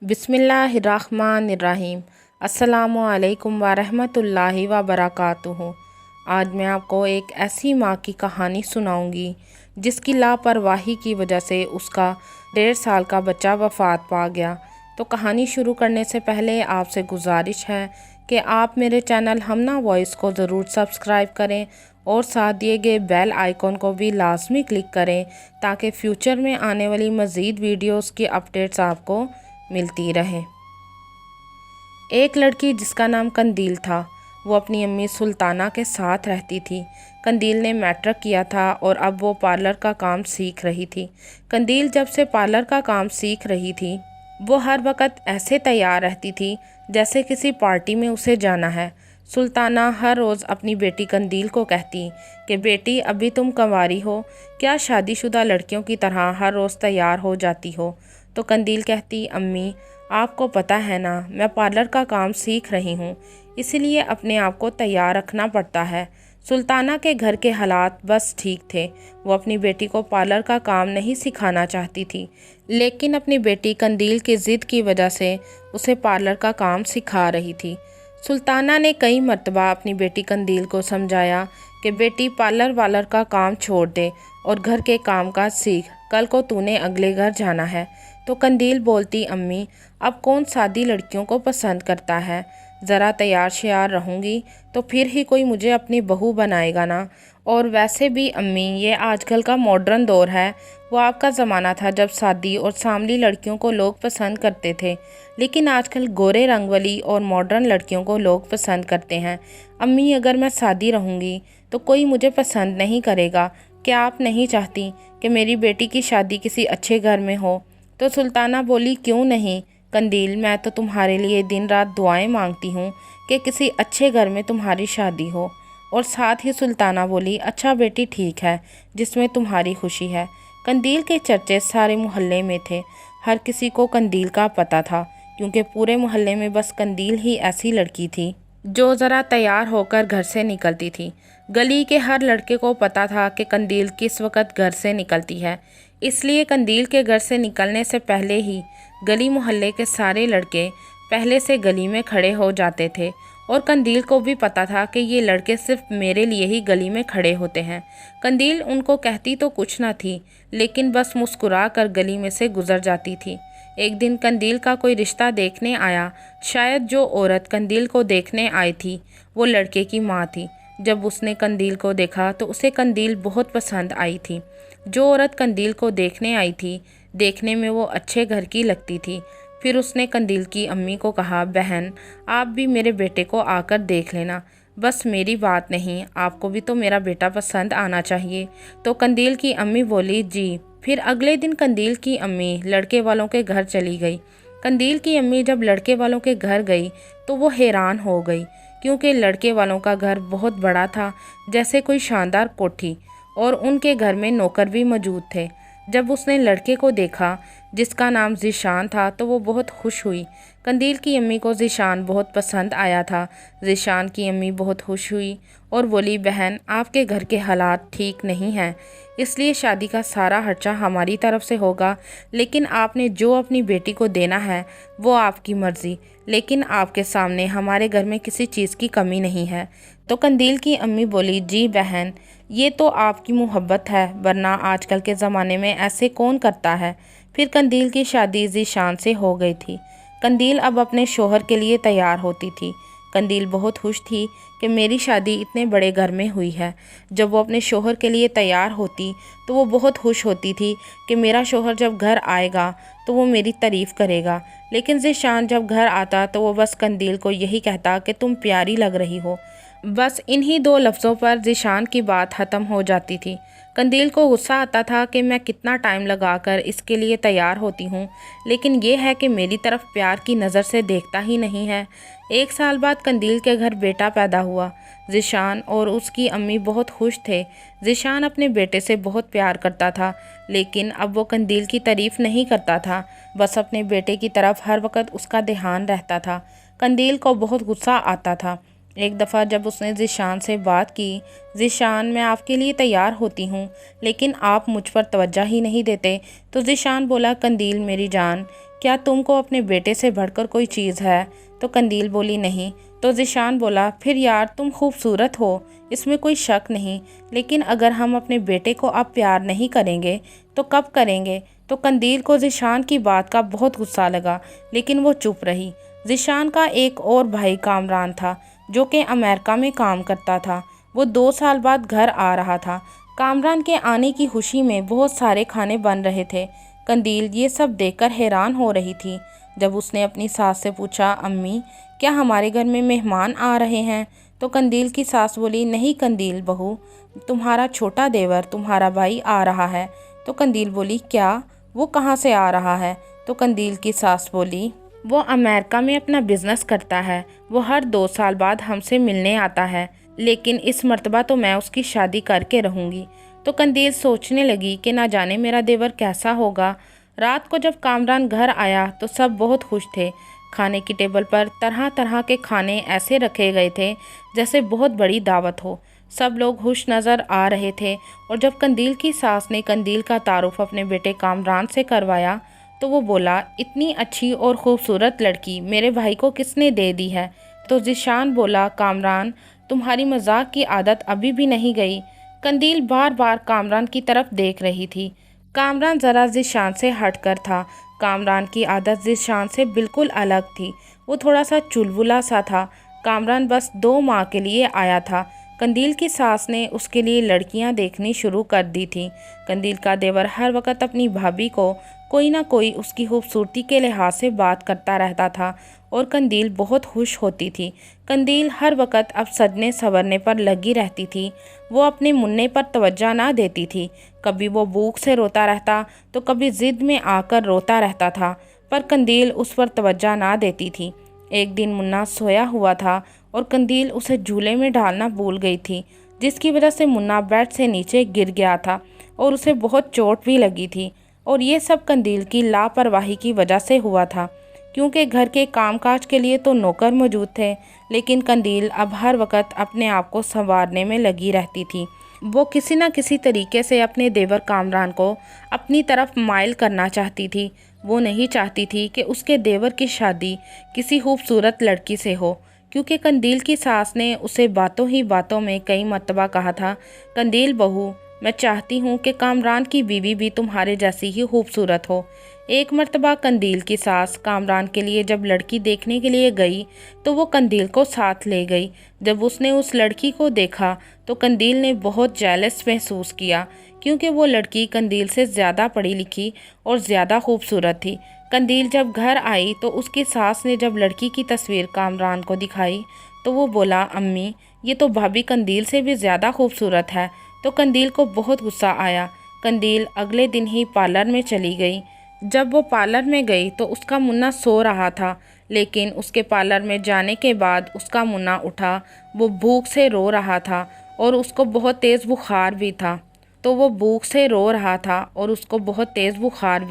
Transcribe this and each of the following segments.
बिस्मिल्लाहिर्रहमानिर्रहीम। अस्सलामुअलैकुम वरहमतुल्लाहि वबरकातुहू। आज मैं आपको एक ऐसी माँ की कहानी सुनाऊंगी जिसकी लापरवाही की वजह से उसका 1.5 साल का बच्चा वफ़ात पा गया। तो कहानी शुरू करने से पहले आपसे गुजारिश है कि आप मेरे चैनल हमना वॉइस को ज़रूर सब्सक्राइब करें और साथ दिए गए बेल आइकॉन को भी लाजमी क्लिक करें ताकि फ्यूचर में आने वाली मज़ीद वीडियोस की अपडेट्स आपको मिलती रहे। एक लड़की जिसका नाम कंदील था, वो अपनी अम्मी सुल्ताना के साथ रहती थी। कंदील ने मैट्रिक किया था और अब वो पार्लर का काम सीख रही थी। कंदील जब से पार्लर का काम सीख रही थी, वो हर वक्त ऐसे तैयार रहती थी जैसे किसी पार्टी में उसे जाना है। सुल्ताना हर रोज़ अपनी बेटी कंदील को कहती कि बेटी, अभी तुम कंवारी हो, क्या शादीशुदा लड़कियों की तरह हर रोज़ तैयार हो जाती हो? तो कंदील कहती, अम्मी आपको पता है ना, मैं पार्लर का काम सीख रही हूँ, इसलिए अपने आप को तैयार रखना पड़ता है। सुल्ताना के घर के हालात बस ठीक थे। वो अपनी बेटी को पार्लर का काम नहीं सिखाना चाहती थी, लेकिन अपनी बेटी कंदील की ज़िद की वजह से उसे पार्लर का काम सिखा रही थी। सुल्ताना ने कई मर्तबा अपनी बेटी कंदील को समझाया कि बेटी, पार्लर वालर का काम छोड़ दे और घर के काम काज सीख, कल को तूने अगले घर जाना है। तो कंदील बोलती, अम्मी अब कौन सादी लड़कियों को पसंद करता है, ज़रा तैयार श्यार रहूँगी तो फिर ही कोई मुझे अपनी बहू बनाएगा ना। और वैसे भी अम्मी, ये आजकल का मॉडर्न दौर है, वो आपका ज़माना था जब सादी और सांवली लड़कियों को लोग पसंद करते थे, लेकिन आजकल गोरे रंग वाली और मॉडर्न लड़कियों को लोग पसंद करते हैं। अम्मी, अगर मैं सादी रहूँगी तो कोई मुझे पसंद नहीं करेगा। क्या आप नहीं चाहती कि मेरी बेटी की शादी किसी अच्छे घर में हो? तो सुल्ताना बोली, क्यों नहीं कंदील, मैं तो तुम्हारे लिए दिन रात दुआएं मांगती हूँ कि किसी अच्छे घर में तुम्हारी शादी हो। और साथ ही सुल्ताना बोली, अच्छा बेटी ठीक है, जिसमें तुम्हारी खुशी है। कंदील के चर्चे सारे मोहल्ले में थे। हर किसी को कंदील का पता था, क्योंकि पूरे मोहल्ले में बस कंदील ही ऐसी लड़की थी जो ज़रा तैयार होकर घर से निकलती थी। गली के हर लड़के को पता था कि कंदील किस वक्त घर से निकलती है, इसलिए कंदील के घर से निकलने से पहले ही गली मोहल्ले के सारे लड़के पहले से गली में खड़े हो जाते थे। और कंदील को भी पता था कि ये लड़के सिर्फ मेरे लिए ही गली में खड़े होते हैं। कंदील उनको कहती तो कुछ ना थी, लेकिन बस मुस्कुरा कर गली में से गुजर जाती थी। एक दिन कंदील का कोई रिश्ता देखने आया। शायद जो औरत कंदील को देखने आई थी वो लड़के की माँ थी। जब उसने कंदील को देखा तो उसे कंदील बहुत पसंद आई थी। जो औरत कंदील को देखने आई थी, देखने में वो अच्छे घर की लगती थी। फिर उसने कंदील की अम्मी को कहा, बहन आप भी मेरे बेटे को आकर देख लेना, बस मेरी बात नहीं, आपको भी तो मेरा बेटा पसंद आना चाहिए। तो कंदील की अम्मी बोली, जी। फिर अगले दिन कंदील की अम्मी लड़के वालों के घर चली गई। कंदील की अम्मी जब लड़के वालों के घर गई तो वो हैरान हो गई, क्योंकि लड़के वालों का घर बहुत बड़ा था, जैसे कोई शानदार कोठी, और उनके घर में नौकर भी मौजूद थे। जब उसने लड़के को देखा जिसका नाम ज़ीशान था तो वो बहुत खुश हुई। कंदील की अम्मी को ज़ीशान बहुत पसंद आया था। ज़ीशान की अम्मी बहुत खुश हुई और बोली, बहन आपके घर के हालात ठीक नहीं हैं, इसलिए शादी का सारा खर्चा हमारी तरफ से होगा, लेकिन आपने जो अपनी बेटी को देना है वो आपकी मर्ज़ी, लेकिन आपके सामने हमारे घर में किसी चीज़ की कमी नहीं है। तो कंदील की अम्मी बोली, जी बहन, ये तो आपकी मोहब्बत है, वरना आजकल के ज़माने में ऐसे कौन करता है। फिर कंदील की शादी ज़ीशान से हो गई थी। कंदील अब अपने शोहर के लिए तैयार होती थी। कंदील बहुत खुश थी कि मेरी शादी इतने बड़े घर में हुई है। जब वो अपने शोहर के लिए तैयार होती तो वो बहुत खुश होती थी कि मेरा शोहर जब घर आएगा तो वो मेरी तारीफ़ करेगा। लेकिन ज़ीशान जब घर आता तो वो बस कंदील को यही कहता कि तुम प्यारी लग रही हो। बस इन्हीं दो लफ्ज़ों पर ज़ीशान की बात ख़त्म हो जाती थी। कंदील को गुस्सा आता था कि मैं कितना टाइम लगाकर इसके लिए तैयार होती हूँ, लेकिन ये है कि मेरी तरफ प्यार की नज़र से देखता ही नहीं है। 1 साल बाद कंदील के घर बेटा पैदा हुआ। ज़ीशान और उसकी अम्मी बहुत खुश थे। ज़ीशान अपने बेटे से बहुत प्यार करता था, लेकिन अब वो कंदील की तारीफ़ नहीं करता था, बस अपने बेटे की तरफ हर वक्त उसका ध्यान रहता था। कंदील को बहुत गुस्सा आता था। एक दफ़ा जब उसने ज़ीशान से बात की, ज़ीशान मैं आपके लिए तैयार होती हूँ, लेकिन आप मुझ पर तवज्जो ही नहीं देते। तो ज़ीशान बोला, कंदील मेरी जान, क्या तुमको अपने बेटे से बढ़कर कोई चीज़ है? तो कंदील बोली नहीं। तो ज़ीशान बोला, फिर यार तुम खूबसूरत हो, इसमें कोई शक नहीं, लेकिन अगर हम अपने बेटे को अब प्यार नहीं करेंगे तो कब करेंगे? तो कंदील को ज़ीशान की बात का बहुत गुस्सा लगा, लेकिन वो चुप रही। ज़ीशान का एक और भाई कामरान था जो कि अमेरिका में काम करता था। वो 2 साल बाद घर आ रहा था। कामरान के आने की खुशी में बहुत सारे खाने बन रहे थे। कंदील ये सब देखकर हैरान हो रही थी। जब उसने अपनी सास से पूछा, अम्मी क्या हमारे घर में मेहमान आ रहे हैं? तो कंदील की सास बोली, नहीं कंदील बहू, तुम्हारा छोटा देवर तुम्हारा भाई आ रहा है। तो कंदील बोली, क्या? वो कहाँ से आ रहा है? तो कंदील की सास बोली, वो अमेरिका में अपना बिजनेस करता है। वो हर 2 साल बाद हमसे मिलने आता है, लेकिन इस मर्तबा तो मैं उसकी शादी करके रहूँगी। तो कंदील सोचने लगी कि ना जाने मेरा देवर कैसा होगा। रात को जब कामरान घर आया तो सब बहुत खुश थे। खाने की टेबल पर तरह तरह के खाने ऐसे रखे गए थे जैसे बहुत बड़ी दावत हो। सब लोग खुश नज़र आ रहे थे। और जब कंदील की सास ने कंदील का तारुफ अपने बेटे कामरान से करवाया तो वो बोला, इतनी अच्छी और ख़ूबसूरत लड़की मेरे भाई को किसने दे दी है? तो ज़ीशान बोला, कामरान तुम्हारी मजाक की आदत अभी भी नहीं गई। कंदील बार बार कामरान की तरफ देख रही थी। कामरान ज़रा ज़ीशान से हटकर था। कामरान की आदत ज़ीशान से बिल्कुल अलग थी। वो थोड़ा सा चुलबुला सा था। कामरान बस 2 माह के लिए आया था। कंदील की सास ने उसके लिए लड़कियां देखनी शुरू कर दी थी। कंदील का देवर हर वक्त अपनी भाभी को कोई ना कोई उसकी खूबसूरती के लिहाज से बात करता रहता था और कंदील बहुत खुश होती थी। कंदील हर वक्त अब सजने संवरने पर लगी रहती थी। वो अपने मुन्ने पर तवज्जो ना देती थी। कभी वो भूख से रोता रहता तो कभी ज़िद में आकर रोता रहता था, पर कंदील उस पर तवज्जो ना देती थी। एक दिन मुन्ना सोया हुआ था और कंदील उसे झूले में डालना भूल गई थी, जिसकी वजह से मुन्ना बेड से नीचे गिर गया था और उसे बहुत चोट भी लगी थी। और ये सब कंदील की लापरवाही की वजह से हुआ था, क्योंकि घर के कामकाज के लिए तो नौकर मौजूद थे, लेकिन कंदील अब हर वक्त अपने आप को संवारने में लगी रहती थी। वो किसी न किसी तरीके से अपने देवर कामरान को अपनी तरफ माइल करना चाहती थी। वो नहीं चाहती थी कि उसके देवर की शादी किसी खूबसूरत लड़की से हो, क्योंकि कंदील की सास ने उसे बातों ही बातों में कई मर्तबा कहा था, कंदील बहू मैं चाहती हूँ कि कामरान की बीवी भी तुम्हारे जैसी ही खूबसूरत हो। एक मर्तबा कंदील की सास कामरान के लिए जब लड़की देखने के लिए गई तो वो कंदील को साथ ले गई। जब उसने उस लड़की को देखा तो कंदील ने बहुत जेलस महसूस किया, क्योंकि वो लड़की कंदील से ज़्यादा पढ़ी लिखी और ज़्यादा खूबसूरत थी। कंदील जब घर आई तो उसकी सास ने जब लड़की की तस्वीर कामरान को दिखाई तो वो बोला, अम्मी ये तो भाभी कंदील से भी ज़्यादा खूबसूरत है। तो कंदील को बहुत गुस्सा आया। कंदील अगले दिन ही पार्लर में चली गई। जब वो पार्लर में गई तो उसका मुन्ना सो रहा था, लेकिन उसके पार्लर में जाने के बाद उसका मुन्ना उठा। वो भूख से रो रहा था और उसको बहुत तेज़ बुखार भी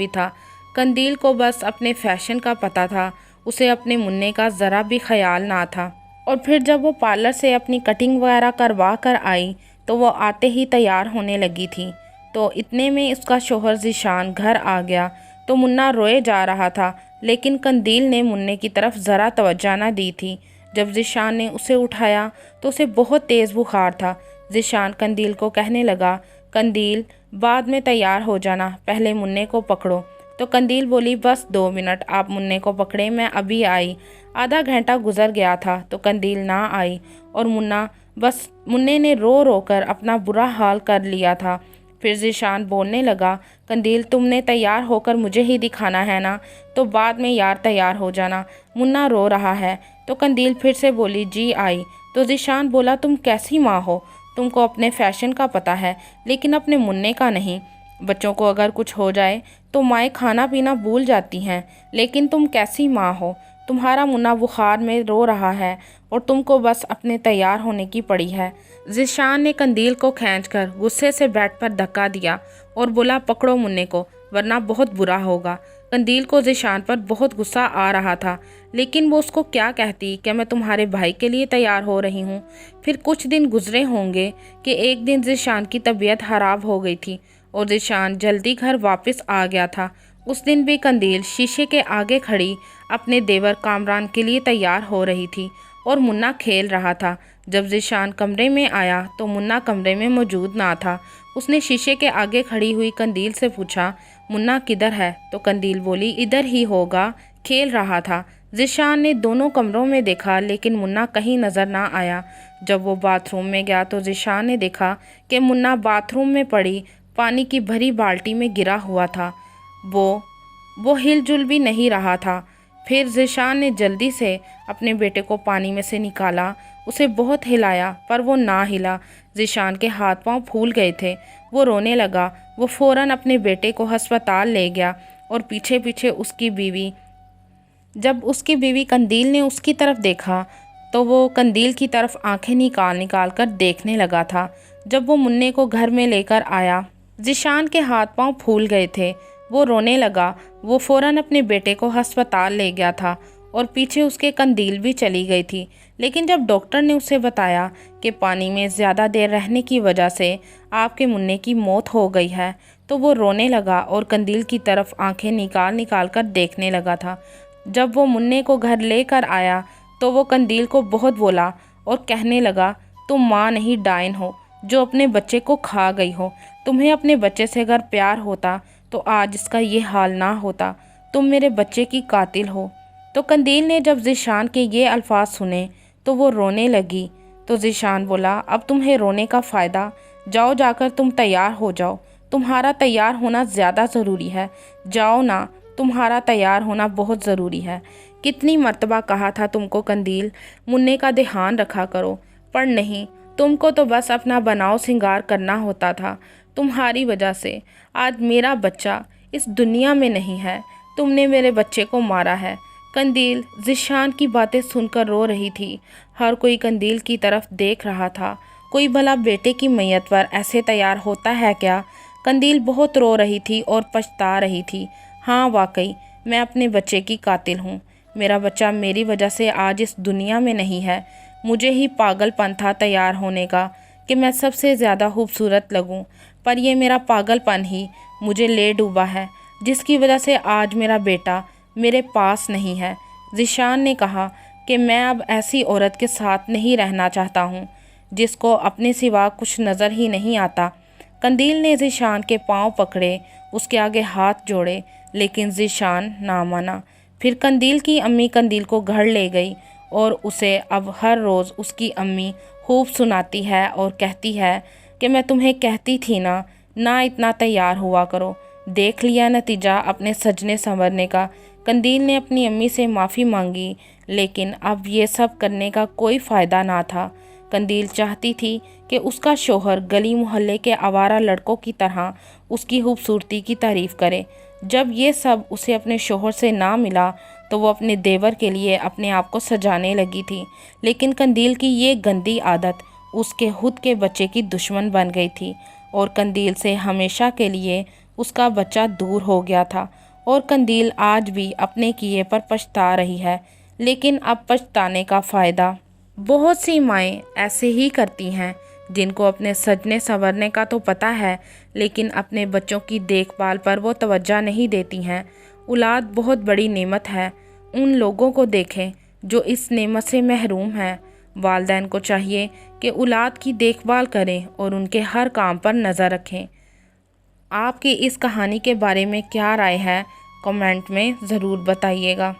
था। कंदील को बस अपने फैशन का पता था, उसे अपने मुन्ने का ज़रा भी ख्याल ना था। और फिर जब वो पार्लर से अपनी कटिंग वगैरह करवा कर आई तो वो आते ही तैयार होने लगी थी। तो इतने में उसका शोहर ज़ीशान घर आ गया। तो मुन्ना रोए जा रहा था, लेकिन कंदील ने मुन्ने की तरफ ज़रा तवज्जो न दी थी। जब ज़ीशान ने उसे उठाया तो उसे बहुत तेज़ बुखार था। ज़ीशान कंदील को कहने लगा, कंदील बाद में तैयार हो जाना, पहले मुन्ने को पकड़ो। तो कंदील बोली, बस 2 मिनट, आप मुन्ने को पकड़े, मैं अभी आई। आधा घंटा गुजर गया था तो कंदील ना आई और मुन्ने ने रो रो कर अपना बुरा हाल कर लिया था। फिर ज़ीशान बोलने लगा, कंदील तुमने तैयार होकर मुझे ही दिखाना है ना, तो बाद में यार तैयार हो जाना, मुन्ना रो रहा है। तो कंदील फिर से बोली, जी आई। तो ज़ीशान बोला, तुम कैसी माँ हो, तुमको अपने फैशन का पता है लेकिन अपने मुन्ने का नहीं। बच्चों को अगर कुछ हो जाए तो माएँ खाना पीना भूल जाती हैं, लेकिन तुम कैसी माँ हो, तुम्हारा मुन्ना बुखार में रो रहा है और तुमको बस अपने तैयार होने की पड़ी है। ज़ीशान ने कंदील को खींचकर गुस्से से बेड पर धक्का दिया और बोला, पकड़ो मुन्ने को वरना बहुत बुरा होगा। कंदील को ज़ीशान पर बहुत गुस्सा आ रहा था, लेकिन वो उसको क्या कहती कि मैं तुम्हारे भाई के लिए तैयार हो रही हूँ। फिर कुछ दिन गुजरे होंगे कि एक दिन ज़ीशान की तबीयत ख़राब हो गई थी और ज़ीशान जल्दी घर वापस आ गया था। उस दिन भी कंदील शीशे के आगे खड़ी अपने देवर कामरान के लिए तैयार हो रही थी और मुन्ना खेल रहा था। जब ज़ीशान कमरे में आया तो मुन्ना कमरे में मौजूद ना था। उसने शीशे के आगे खड़ी हुई कंदील से पूछा, मुन्ना किधर है? तो कंदील बोली, इधर ही होगा, खेल रहा था। ज़ीशान ने दोनों कमरों में देखा लेकिन मुन्ना कहीं नज़र ना आया। जब वो बाथरूम में गया तो ज़ीशान ने देखा कि मुन्ना बाथरूम में पड़ी पानी की भरी बाल्टी में गिरा हुआ था। वो हिलजुल भी नहीं रहा था। फिर ज़ीशान ने जल्दी से अपने बेटे को पानी में से निकाला, उसे बहुत हिलाया पर वो ना हिला। ज़ीशान के हाथ पांव फूल गए थे, वो रोने लगा। वो फ़ौरन अपने बेटे को अस्पताल ले गया और पीछे पीछे जब उसकी बीवी कंदील ने उसकी तरफ देखा तो वो कंदील की तरफ आंखें निकाल निकाल कर देखने लगा था। जब वो मुन्ने को घर में लेकर आया, ज़ीशान के हाथ पांव फूल गए थे, वो रोने लगा। वो फ़ौरन अपने बेटे को अस्पताल ले गया था और पीछे उसके कंदील भी चली गई थी। लेकिन जब डॉक्टर ने उसे बताया कि पानी में ज़्यादा देर रहने की वजह से आपके मुन्ने की मौत हो गई है, तो वो रोने लगा और कंदील की तरफ आंखें निकाल निकाल कर देखने लगा था। जब वो मुन्ने को घर लेकर आया तो वो कंदील को बहुत बोला और कहने लगा, तुम माँ नहीं डायन हो जो अपने बच्चे को खा गई हो। तुम्हें अपने बच्चे से अगर प्यार होता तो आज इसका ये हाल ना होता। तुम मेरे बच्चे की कातिल हो। तो कंदील ने जब ज़ीशान के ये अल्फाज सुने तो वो रोने लगी। तो ज़ीशान बोला, अब तुम्हें रोने का फ़ायदा, जाओ जाकर तुम तैयार हो जाओ। तुम्हारा तैयार होना ज़्यादा ज़रूरी है। जाओ ना, तुम्हारा तैयार होना बहुत ज़रूरी है। कितनी मर्तबा कहा था तुमको कंदील, मुन्ने का ध्यान रखा करो, पर नहीं, तुमको तो बस अपना बनाव सिंगार करना होता था। तुम्हारी वजह से आज मेरा बच्चा इस दुनिया में नहीं है। तुमने मेरे बच्चे को मारा है। कंदील ज़ीशान की बातें सुनकर रो रही थी। हर कोई कंदील की तरफ देख रहा था। कोई भला बेटे की मैयत पर ऐसे तैयार होता है क्या? कंदील बहुत रो रही थी और पछता रही थी। हाँ, वाकई मैं अपने बच्चे की कातिल हूँ। मेरा बच्चा मेरी वजह से आज इस दुनिया में नहीं है। मुझे ही पागलपन था तैयार होने का कि मैं सबसे ज़्यादा खूबसूरत लगूं, पर यह मेरा पागलपन ही मुझे ले डूबा है, जिसकी वजह से आज मेरा बेटा मेरे पास नहीं है। ज़ीशान ने कहा कि मैं अब ऐसी औरत के साथ नहीं रहना चाहता हूँ जिसको अपने सिवा कुछ नज़र ही नहीं आता। कंदील ने ज़ीशान के पाँव पकड़े, उसके आगे हाथ जोड़े, लेकिन ज़ीशान ना माना। फिर कंदील की अम्मी कंदील को घर ले गई और उसे अब हर रोज़ उसकी अम्मी खूब सुनाती है और कहती है कि मैं तुम्हें कहती थी ना इतना तैयार हुआ करो। देख लिया नतीजा अपने सजने संवरने का। कंदील ने अपनी अम्मी से माफ़ी मांगी, लेकिन अब ये सब करने का कोई फ़ायदा ना था। कंदील चाहती थी कि उसका शोहर गली मोहल्ले के आवारा लड़कों की तरह उसकी खूबसूरती की तारीफ़ करे। जब ये सब उसे अपने शोहर से ना मिला तो वो अपने देवर के लिए अपने आप को सजाने लगी थी। लेकिन कंदील की ये गंदी आदत उसके खुद के बच्चे की दुश्मन बन गई थी और कंदील से हमेशा के लिए उसका बच्चा दूर हो गया था। और कंदील आज भी अपने किए पर पछता रही है, लेकिन अब पछताने का फ़ायदा। बहुत सी माएँ ऐसे ही करती हैं जिनको अपने सजने संवरने का तो पता है, लेकिन अपने बच्चों की देखभाल पर वो तवज्जो नहीं देती हैं। औलाद बहुत बड़ी नेमत है। उन लोगों को देखें जो इस नेमत से महरूम हैं। वालिदैन को चाहिए कि औलाद की देखभाल करें और उनके हर काम पर नज़र रखें। आपकी इस कहानी के बारे में क्या राय है? कमेंट में ज़रूर बताइएगा।